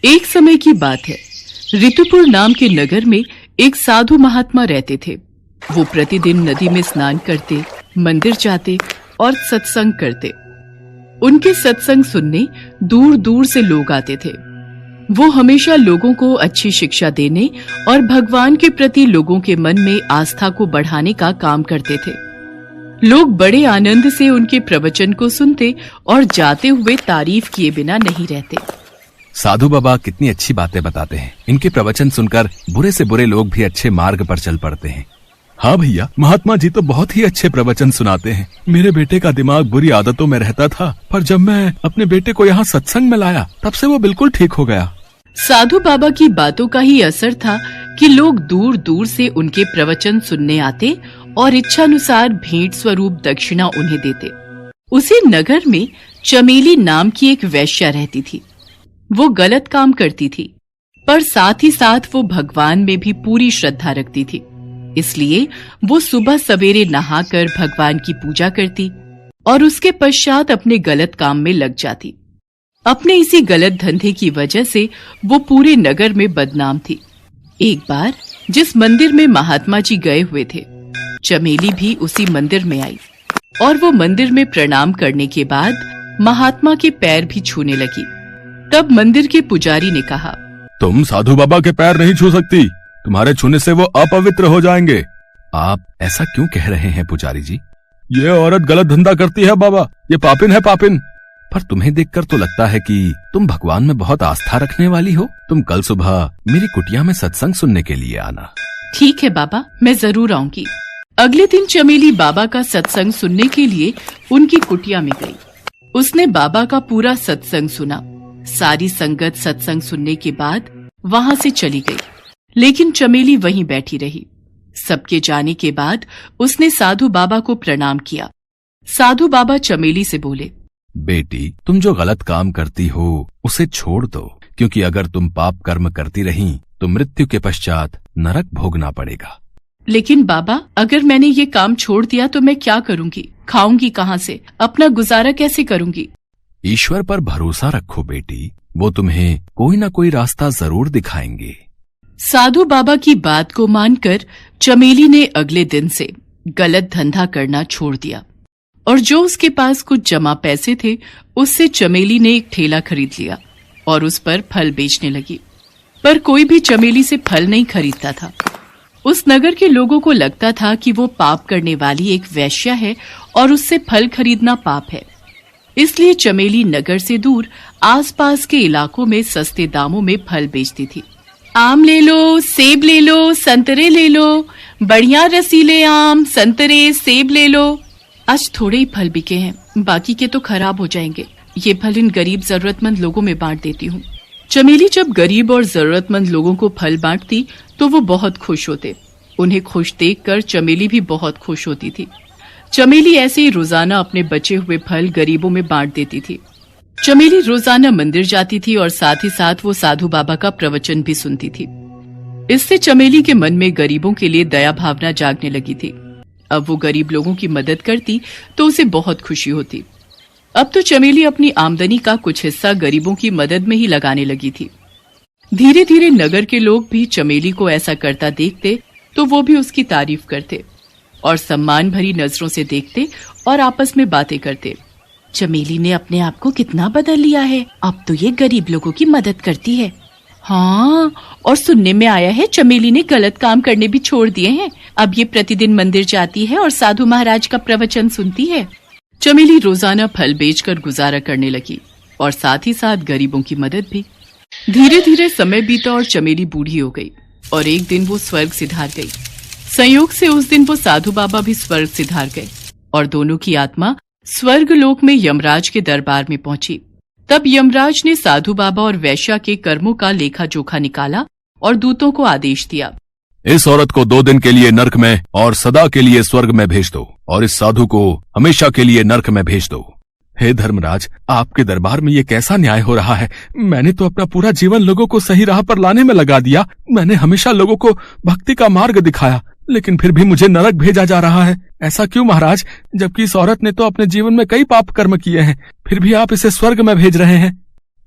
एक समय की बात है। ऋतुपुर नाम के नगर में एक साधु महात्मा रहते थे। वो प्रतिदिन नदी में स्नान करते, मंदिर जाते और सत्संग करते। उनके सत्संग सुनने दूर दूर से लोग आते थे। वो हमेशा लोगों को अच्छी शिक्षा देने और भगवान के प्रति लोगों के मन में आस्था को बढ़ाने का काम करते थे। लोग बड़े आनंद से उनके प्रवचन को सुनते और जाते हुए तारीफ किए बिना नहीं रहते। साधु बाबा कितनी अच्छी बातें बताते हैं। इनके प्रवचन सुनकर बुरे से बुरे लोग भी अच्छे मार्ग पर चल पड़ते हैं। हाँ भैया, महात्मा जी तो बहुत ही अच्छे प्रवचन सुनाते हैं। मेरे बेटे का दिमाग बुरी आदतों में रहता था, पर जब मैं अपने बेटे को यहाँ सत्संग में लाया तब से वो बिल्कुल ठीक हो गया। साधु बाबा की बातों का ही असर था कि लोग दूर दूर से उनके प्रवचन सुनने आते और इच्छानुसार भेंट स्वरूप दक्षिणा उन्हें देते। उसी नगर में चमेली नाम की एक वेश्या रहती थी। वो गलत काम करती थी, पर साथ ही साथ वो भगवान में भी पूरी श्रद्धा रखती थी। इसलिए वो सुबह सवेरे नहाकर भगवान की पूजा करती और उसके पश्चात अपने गलत काम में लग जाती। अपने इसी गलत धंधे की वजह से वो पूरे नगर में बदनाम थी। एक बार जिस मंदिर में महात्मा जी गए हुए थे, चमेली भी उसी मंदिर में आई और वो मंदिर में प्रणाम करने के बाद महात्मा के पैर भी छूने लगी। तब मंदिर के पुजारी ने कहा, तुम साधु बाबा के पैर नहीं छू सकती, तुम्हारे छूने से वो अपवित्र हो जाएंगे। आप ऐसा क्यों कह रहे हैं पुजारी जी? ये औरत गलत धंधा करती है बाबा, ये पापिन है पापिन। पर तुम्हें देखकर तो लगता है कि तुम भगवान में बहुत आस्था रखने वाली हो। तुम कल सुबह मेरी कुटिया में सत्संग सुनने के लिए आना। ठीक है बाबा, मैं जरूर आऊंगी। अगले दिन चमेली बाबा का सत्संग सुनने के लिए उनकी कुटिया में गई। उसने बाबा का पूरा सत्संग सुना। सारी संगत सत्संग सुनने के बाद वहां से चली गई, लेकिन चमेली वहीं बैठी रही। सबके जाने के बाद उसने साधु बाबा को प्रणाम किया। साधु बाबा चमेली से बोले, बेटी, तुम जो गलत काम करती हो उसे छोड़ दो, क्योंकि अगर तुम पाप कर्म करती रहीं तो मृत्यु के पश्चात नरक भोगना पड़ेगा। लेकिन बाबा, अगर मैंने ये काम छोड़ दिया तो मैं क्या करूंगी? खाऊंगी कहाँ से? अपना गुजारा कैसे करूंगी? ईश्वर पर भरोसा रखो बेटी, वो तुम्हें कोई ना कोई रास्ता जरूर दिखाएंगे। साधु बाबा की बात को मानकर चमेली ने अगले दिन से गलत धंधा करना छोड़ दिया और जो उसके पास कुछ जमा पैसे थे उससे चमेली ने एक ठेला खरीद लिया और उस पर फल बेचने लगी। पर कोई भी चमेली से फल नहीं खरीदता था। उस नगर के लोगों को लगता था कि वो पाप करने वाली एक वेश्या है और उससे फल खरीदना पाप है। इसलिए चमेली नगर से दूर आसपास के इलाकों में सस्ते दामों में फल बेचती थी। आम ले लो, सेब ले लो, संतरे ले लो, बढ़िया रसीले आम, संतरे, सेब ले लो। आज थोड़े ही फल बिके हैं, बाकी के तो खराब हो जाएंगे। ये फल इन गरीब जरूरतमंद लोगों में बांट देती हूँ। चमेली जब गरीब और जरूरतमंद लोगों को फल बांटती तो वो बहुत खुश होते। उन्हें खुश देखकर चमेली भी बहुत खुश होती थी। चमेली ऐसे ही रोजाना अपने बचे हुए फल गरीबों में बांट देती थी। चमेली रोजाना मंदिर जाती थी और साथ ही साथ वो साधु बाबा का प्रवचन भी सुनती थी। इससे चमेली के मन में गरीबों के लिए दया भावना जागने लगी थी। अब वो गरीब लोगों की मदद करती तो उसे बहुत खुशी होती। अब तो चमेली अपनी आमदनी का कुछ हिस्सा गरीबों की मदद में ही लगाने लगी थी। धीरे धीरे नगर के लोग भी चमेली को ऐसा करता देखते तो वो भी उसकी तारीफ करते और सम्मान भरी नजरों से देखते और आपस में बातें करते। चमेली ने अपने आप को कितना बदल लिया है, अब तो ये गरीब लोगों की मदद करती है। हाँ, और सुनने में आया है चमेली ने गलत काम करने भी छोड़ दिए हैं। अब ये प्रतिदिन मंदिर जाती है और साधु महाराज का प्रवचन सुनती है। चमेली रोजाना फल बेचकर गुजारा करने लगी और साथ ही साथ गरीबों की मदद भी। धीरे धीरे समय बीता और चमेली बूढ़ी हो गई और एक दिन वो स्वर्ग सिधार गई। संयोग से उस दिन वो साधु बाबा भी स्वर्ग सिधार गए और दोनों की आत्मा स्वर्ग लोक में यमराज के दरबार में पहुंची। तब यमराज ने साधु बाबा और वैश्या के कर्मों का लेखा जोखा निकाला और दूतों को आदेश दिया, इस औरत को 2 दिन के लिए नर्क में और सदा के लिए स्वर्ग में भेज दो और इस साधु को हमेशा के लिए नर्क में भेज दो। हे धर्मराज, आपके दरबार में ये कैसा न्याय हो रहा है? मैंने तो अपना पूरा जीवन लोगों को सही राह पर लाने में लगा दिया। मैंने हमेशा लोगों को भक्ति का मार्ग दिखाया, लेकिन फिर भी मुझे नरक भेजा जा रहा है। ऐसा क्यों महाराज? जबकि इस औरत ने तो अपने जीवन में कई पाप कर्म किए हैं, फिर भी आप इसे स्वर्ग में भेज रहे हैं।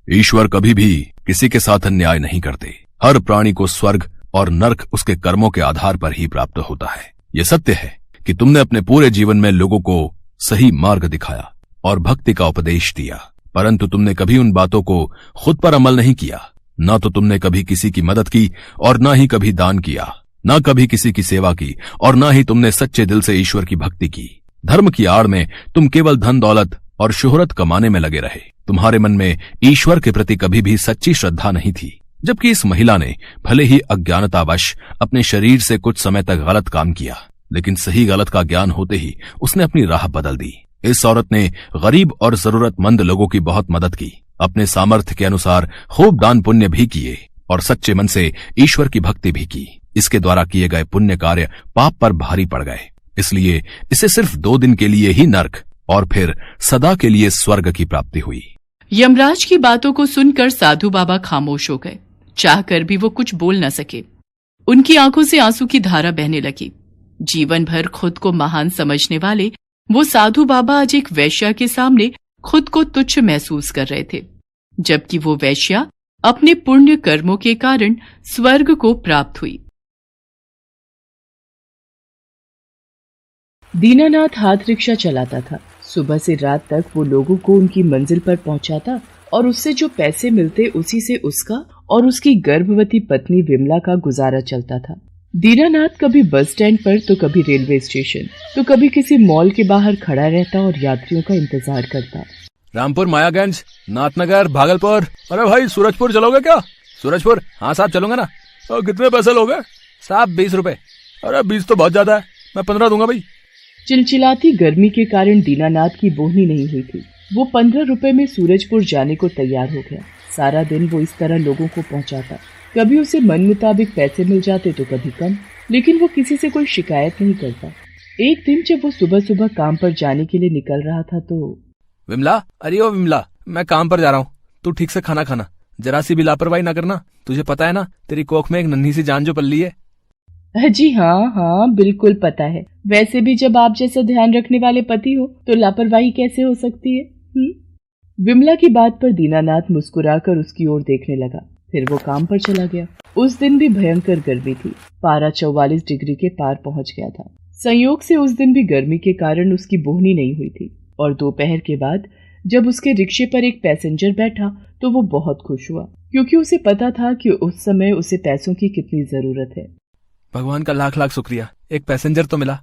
ईश्वर कभी भी किसी के साथ अन्याय नहीं करते। हर प्राणी को स्वर्ग और नरक उसके कर्मों के आधार पर ही प्राप्त होता है। ये सत्य है कि तुमने अपने पूरे जीवन में लोगों को सही मार्ग दिखाया और भक्ति का उपदेश दिया, परंतु तुमने कभी उन बातों को खुद पर अमल नहीं किया। न तो तुमने कभी किसी की मदद की और न ही कभी दान किया, न कभी किसी की सेवा की और न ही तुमने सच्चे दिल से ईश्वर की भक्ति की। धर्म की आड़ में तुम केवल धन दौलत और शोहरत कमाने में लगे रहे। तुम्हारे मन में ईश्वर के प्रति कभी भी सच्ची श्रद्धा नहीं थी। जबकि इस महिला ने भले ही अज्ञानतावश अपने शरीर से कुछ समय तक गलत काम किया, लेकिन सही गलत का ज्ञान होते ही उसने अपनी राह बदल दी। इस औरत ने गरीब और जरूरतमंद लोगों की बहुत मदद की, अपने सामर्थ्य के अनुसार खूब दान पुण्य भी किए और सच्चे मन से ईश्वर की भक्ति भी की। इसके द्वारा किए गए पुण्य कार्य पाप पर भारी पड़ गए, इसलिए इसे सिर्फ 2 दिन के लिए ही नरक और फिर सदा के लिए स्वर्ग की प्राप्ति हुई। यमराज की बातों को सुनकर साधु बाबा खामोश हो गए। चाहकर भी वो कुछ बोल न सके। उनकी आंखों से आंसू की धारा बहने लगी। जीवन भर खुद को महान समझने वाले वो साधु बाबा आज एक वैश्या के सामने खुद को तुच्छ महसूस कर रहे थे, जबकि वो वैश्या अपने पुण्य कर्मों के कारण स्वर्ग को प्राप्त हुई। दीनानाथ हाथ रिक्शा चलाता था। सुबह से रात तक वो लोगों को उनकी मंजिल पर पहुंचाता और उससे जो पैसे मिलते उसी से उसका और उसकी गर्भवती पत्नी विमला का गुजारा चलता था। दीनानाथ कभी बस स्टैंड पर तो कभी रेलवे स्टेशन तो कभी किसी मॉल के बाहर खड़ा रहता और यात्रियों का इंतजार करता। रामपुर, मायागंज, नाथनगर, भागलपुर। अरे भाई सूरजपुर चलोगे क्या? सूरजपुर? हाँ साहब चलूंगा ना। और कितने पैसे लोगे? साहब 20 रुपए। अरे 20 तो बहुत ज्यादा है, मैं 15 दूंगा भाई। चिलचिलाती गर्मी के कारण दीनानाथ की बोहनी नहीं हुई थी। वो 15 रुपए में सूरजपुर जाने को तैयार हो गया। सारा दिन वो इस तरह लोगों को पहुंचाता। कभी उसे मन मुताबिक पैसे मिल जाते तो कभी कम, लेकिन वो किसी से कोई शिकायत नहीं करता। एक दिन जब वो सुबह सुबह काम पर जाने के लिए निकल रहा था तो विमला, अरे ओ विमला, मैं काम पर जा रहा हूँ, तू ठीक से खाना खाना, जरा सी भी लापरवाही ना करना। तुझे पता है ना तेरी कोख में एक नन्ही सी जान जो पल्ली है। जी हाँ, बिल्कुल पता है। वैसे भी जब आप जैसा ध्यान रखने वाले पति हो तो लापरवाही कैसे हो सकती है? विमला की बात पर दीनानाथ मुस्कुराकर उसकी ओर देखने लगा। फिर वो काम पर चला गया। उस दिन भी भयंकर गर्मी थी। पारा 44 डिग्री के पार पहुंच गया था। संयोग से उस दिन भी गर्मी के कारण उसकी बोहनी नहीं हुई थी और दोपहर के बाद जब उसके रिक्शे पर एक पैसेंजर बैठा तो वो बहुत खुश हुआ, क्योंकि उसे पता था कि उस समय उसे पैसों की कितनी जरूरत है। भगवान का लाख लाख शुक्रिया, एक पैसेंजर तो मिला।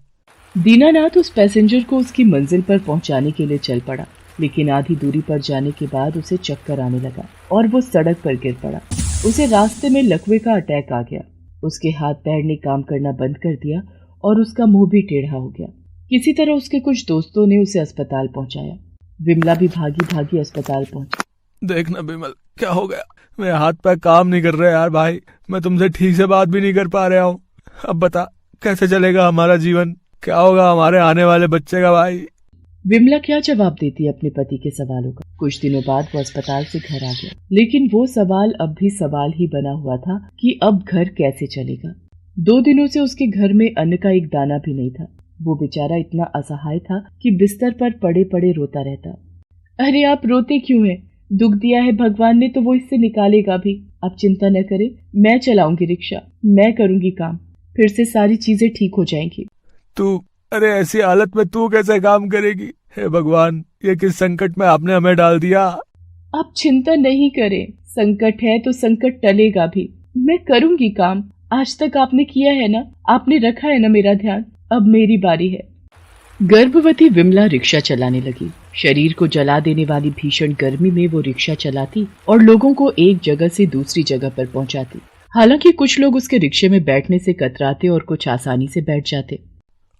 दीनानाथ उस पैसेंजर को उसकी मंजिल पर पहुंचाने के लिए चल पड़ा, लेकिन आधी दूरी पर जाने के बाद उसे चक्कर आने लगा और वो सड़क पर गिर पड़ा। उसे रास्ते में लकवे का अटैक आ गया। उसके हाथ पैर ने काम करना बंद कर दिया और उसका मुंह भी टेढ़ा हो गया। किसी तरह उसके कुछ दोस्तों ने उसे अस्पताल पहुंचाया। विमला भी भागी भागी अस्पताल पहुंची। देखना विमल, क्या हो गया? मेरे हाथ पैर काम नहीं कर रहे यार भाई, मैं तुमसे ठीक से बात भी नहीं कर पा रहा हूँ। अब बता कैसे चलेगा हमारा जीवन, क्या होगा हमारे आने वाले बच्चे का भाई? विमला क्या जवाब देती अपने पति के सवालों का। कुछ दिनों बाद वो अस्पताल से घर आ गया, लेकिन वो सवाल अब भी सवाल ही बना हुआ था कि अब घर कैसे चलेगा। 2 दिनों से उसके घर में अन्न का एक दाना भी नहीं था। वो बेचारा इतना असहाय था कि बिस्तर पर पड़े पड़े रोता रहता। अरे आप रोते क्यों हैं? दुख दिया है भगवान ने तो वो इससे निकालेगा भी। आप चिंता न करें, मैं चलाऊंगी रिक्शा, मैं करूंगी काम, फिर से सारी चीजें ठीक हो जाएंगी। तू, अरे ऐसी हालत में तू कैसे काम करेगी? हे भगवान, ये किस संकट में आपने हमें डाल दिया? आप चिंता नहीं करें, संकट है तो संकट टलेगा भी। मैं करूंगी काम। आज तक आपने किया है ना, आपने रखा है ना मेरा ध्यान, अब मेरी बारी है। गर्भवती विमला रिक्शा चलाने लगी। शरीर को जला देने वाली भीषण गर्मी में वो रिक्शा चलाती और लोगों को एक जगह से दूसरी जगह पर पहुंचाती। हालांकि कुछ लोग उसके रिक्शे में बैठने से कतराते और कुछ आसानी से बैठ जाते।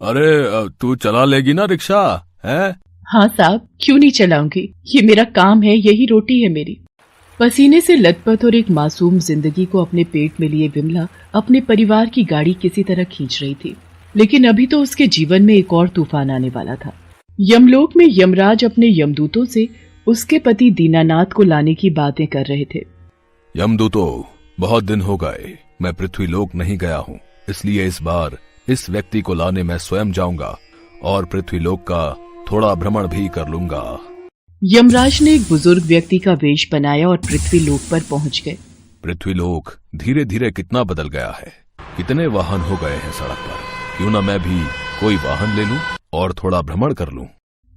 अरे तू चला लेगी ना रिक्शा है? हाँ साहब, क्यों नहीं चलाऊंगी, ये मेरा काम है, यही रोटी है मेरी। पसीने से लथपथ और एक मासूम जिंदगी को अपने पेट में लिए विमला अपने परिवार की गाड़ी किसी तरह खींच रही थी, लेकिन अभी तो उसके जीवन में एक और तूफान आने वाला था। यमलोक में यमराज अपने यमदूतों से उसके पति दीनानाथ को लाने की बातें कर रहे थे। यमदूतों, बहुत दिन हो गए मैं पृथ्वीलोक नहीं गया हूँ, इसलिए इस बार इस व्यक्ति को लाने मैं स्वयं जाऊंगा और पृथ्वीलोक का थोड़ा भ्रमण भी कर लूंगा। यमराज ने एक बुजुर्ग व्यक्ति का वेश बनाया और पृथ्वीलोक पर पहुंच गए। पृथ्वीलोक धीरे धीरे कितना बदल गया है। कितने वाहन हो गए हैं सड़क पर। क्यों ना मैं भी कोई वाहन ले लूं और थोड़ा भ्रमण कर लूं।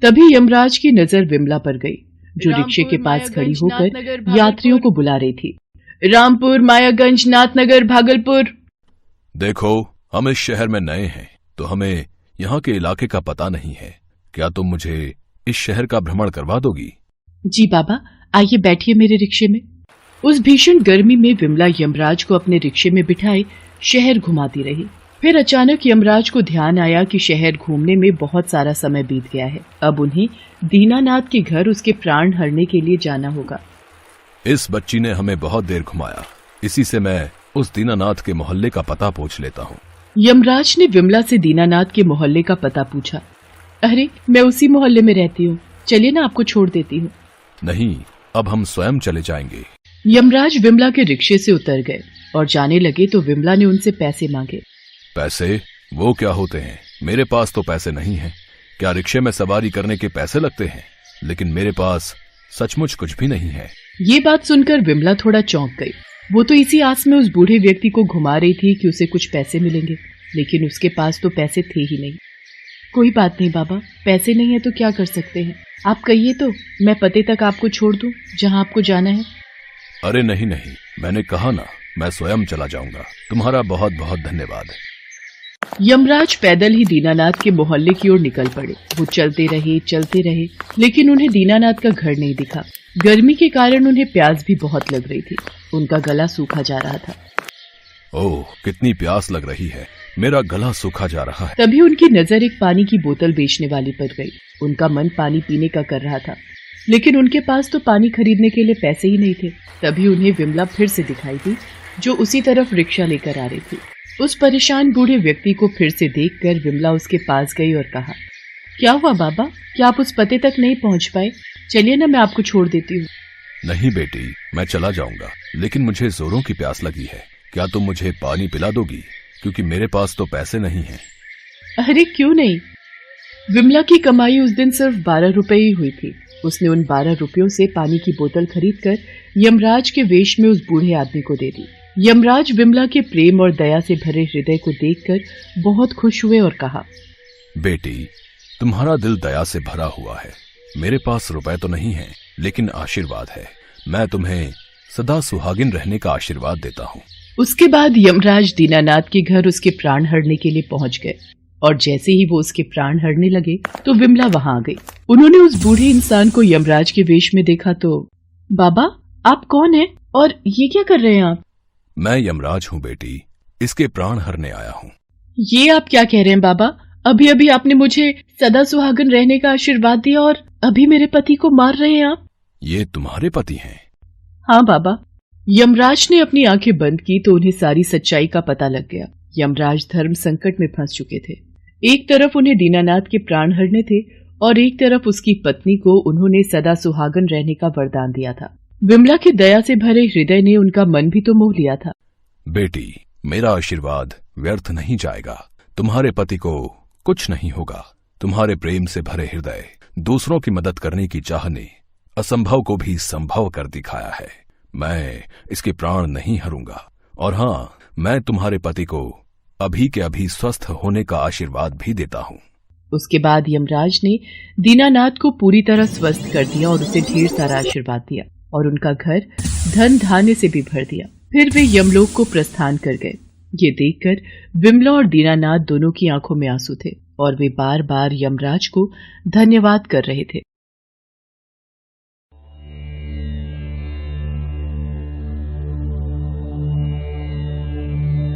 तभी यमराज की नजर विमला पर गई, जो रिक्शे के पास खड़ी होकर यात्रियों को बुला रही थी। रामपुर, मायागंज, नाथनगर, भागलपुर। देखो, हम इस शहर में नए हैं तो हमें यहाँ के इलाके का पता नहीं है। क्या तुम मुझे इस शहर का भ्रमण करवा दोगी? जी बाबा, आइए बैठिए मेरे रिक्शे में। उस भीषण गर्मी में विमला यमराज को अपने रिक्शे में बिठाए शहर घुमाती रही। फिर अचानक यमराज को ध्यान आया कि शहर घूमने में बहुत सारा समय बीत गया है। अब उन्हें दीनानाथ के घर उसके प्राण हरने के लिए जाना होगा। इस बच्ची ने हमें बहुत देर घुमाया, इसी से मैं उस दीनानाथ के मोहल्ले का पता पूछ लेता हूँ। यमराज ने विमला से दीनानाथ के मोहल्ले का पता पूछा। अरे, मैं उसी मोहल्ले में रहती हूँ, चलिए ना आपको छोड़ देती हूँ। नहीं, अब हम स्वयं चले जाएंगे। यमराज विमला के रिक्शे से उतर गए और जाने लगे तो विमला ने उनसे पैसे मांगे। पैसे? वो क्या होते हैं? मेरे पास तो पैसे नहीं हैं। क्या रिक्शे में सवारी करने के पैसे लगते हैं? लेकिन मेरे पास सचमुच कुछ भी नहीं है। ये बात सुनकर विमला थोड़ा चौंक गई। वो तो इसी आस में उस बूढ़े व्यक्ति को घुमा रही थी कि उसे कुछ पैसे मिलेंगे, लेकिन उसके पास तो पैसे थे ही नहीं। कोई बात नहीं बाबा, पैसे नहीं है तो क्या कर सकते हैं। आप कहिए तो मैं पते तक आपको छोड़ दूं जहां आपको जाना है। अरे नहीं नहीं, मैंने कहा ना, मैं स्वयं चला जाऊंगा। तुम्हारा बहुत बहुत धन्यवाद। यमराज पैदल ही दीनानाथ के मोहल्ले की ओर निकल पड़े। वो चलते रहे, लेकिन उन्हें दीनानाथ का घर नहीं दिखा। गर्मी के कारण उन्हें प्यास भी बहुत लग रही थी। उनका गला सूखा जा रहा था। ओह, कितनी प्यास लग रही है, मेरा गला सूखा जा रहा है। तभी उनकी नजर एक पानी की बोतल बेचने वाली पर गई। उनका मन पानी पीने का कर रहा था, लेकिन उनके पास तो पानी खरीदने के लिए पैसे ही नहीं थे। तभी उन्हें विमला फिर से दिखाई दी, जो उसी तरफ रिक्शा लेकर आ रही थी। उस परेशान बूढ़े व्यक्ति को फिर से देखकर विमला उसके पास गई और कहा, क्या हुआ बाबा, क्या आप उस पते तक नहीं पहुंच पाए? चलिए ना, मैं आपको छोड़ देती हूँ। नहीं बेटी, मैं चला जाऊंगा, लेकिन मुझे जोरों की प्यास लगी है। क्या तुम मुझे पानी पिला दोगी? क्योंकि मेरे पास तो पैसे नहीं हैं। अरे क्यों नहीं। विमला की कमाई उस दिन सिर्फ 12 रुपए ही हुई थी। उसने उन 12 रुपयों से पानी की बोतल खरीदकर यमराज के वेश में उस बूढ़े आदमी को दे दी। यमराज विमला के प्रेम और दया से भरे हृदय को देखकर बहुत खुश हुए और कहा, बेटी, तुम्हारा दिल दया से भरा हुआ है। मेरे पास रुपए तो नहीं है, लेकिन आशीर्वाद है। मैं तुम्हें सदा सुहागिन रहने का आशीर्वाद देता हूँ। उसके बाद यमराज दीनानाथ के घर उसके प्राण हरने के लिए पहुंच गए, और जैसे ही वो उसके प्राण हरने लगे तो विमला वहां आ गई। उन्होंने उस बूढ़े इंसान को यमराज के वेश में देखा तो, बाबा आप कौन हैं और ये क्या कर रहे हैं आप? मैं यमराज हूँ बेटी, इसके प्राण हरने आया हूँ। ये आप क्या कह रहे हैं बाबा? अभी अभी आपने मुझे सदा सुहागन रहने का आशीर्वाद दिया और अभी मेरे पति को मार रहे हैं आप? ये तुम्हारे पति हैं? हाँ बाबा। यमराज ने अपनी आंखें बंद की तो उन्हें सारी सच्चाई का पता लग गया। यमराज धर्म संकट में फंस चुके थे। एक तरफ उन्हें दीनानाथ के प्राण हरने थे और एक तरफ उसकी पत्नी को उन्होंने सदा सुहागन रहने का वरदान दिया था। विमला की दया से भरे हृदय ने उनका मन भी तो मोह लिया था। बेटी, मेरा आशीर्वाद व्यर्थ नहीं जाएगा। तुम्हारे पति को कुछ नहीं होगा। तुम्हारे प्रेम से भरे हृदय, दूसरों की मदद करने की चाह ने असंभव को भी संभव कर दिखाया है। मैं इसके प्राण नहीं हरूंगा, और हाँ, मैं तुम्हारे पति को अभी के अभी स्वस्थ होने का आशीर्वाद भी देता हूँ। उसके बाद यमराज ने दीनानाथ को पूरी तरह स्वस्थ कर दिया और उसे ढेर सारा आशीर्वाद दिया और उनका घर धन धान्य से भी भर दिया। फिर वे यमलोक को प्रस्थान कर गए। ये देखकर विमला और दीनानाथ दोनों की आंखों में आंसू थे और वे बार बार यमराज को धन्यवाद कर रहे थे।